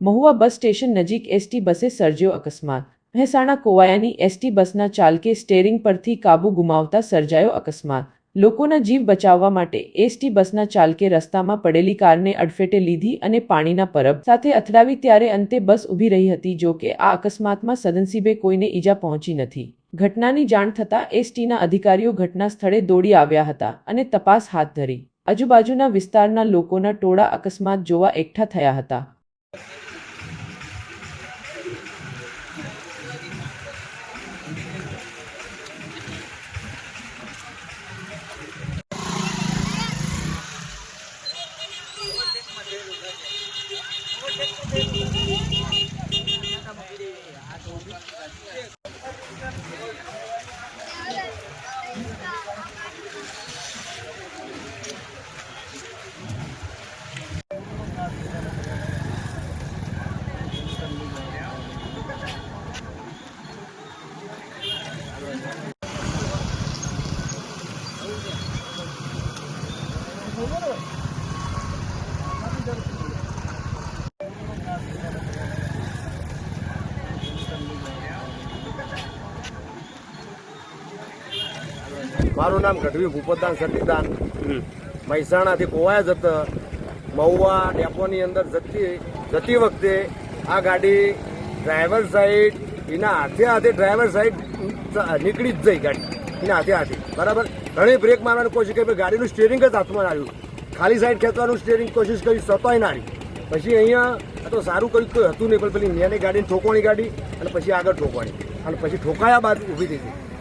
Mahuva bus station નજીક ST બસે સર્જ્યો અકસ્માત। મહેસાણા કોવાયાની એસટી બસના ચાલકે સ્ટેરિંગ પરથી કાબુ ગુમાવતા સર્જાયો અકસ્માત। લોકોના જીવ બચાવવા માટે એસટી બસના ચાલકે રસ્તામાં પડેલી કારને અડફેટે લીધી અને પાણીના પરબ સાથે અથડાવી ત્યારે અંતે બસ ઊભી રહી હતી। જો કે આ અકસ્માતમાં સદનસીબે કોઈને ઈજા પહોંચી નથી। ઘટનાની જાણ થતાં એસટીના અધિકારીઓ ઘટના સ્થળે દોડી આવ્યા હતા અને તપાસ હાથ ધરી। આજુબાજુના વિસ્તારના લોકોના ટોળા અકસ્માત જોવા એકઠા થયા હતા। મારું નામ ગઢવી ભૂપતદાન સતીદાન મહેસાણાથી કોવાયા જતા મહુવા ડેપોની અંદર જતી વખતે આ ગાડી ડ્રાઈવર સાઈડ એના હાથે ડ્રાઈવર સાઈડ નીકળી જ જઈ ગાડી એના હાથે બરાબર। ઘણી બ્રેક મારવાની કોશિશ કરી, ગાડીનું સ્ટીયરિંગ જ હાથમાં આવ્યું, ખાલી સાઈડ ખેંચવાનું સ્ટીયરિંગ કોશિશ કરી, સતોય ના આવી। પછી અહીંયા તો સારું કર્યું કોઈ હતું નહીં, પણ પેલી મેને ગાડીને ઠોકવાની ગાડી અને પછી આગળ ઠોકવાની અને પછી ઠોકાયા બાદ ઊભી થઈ ગઈ।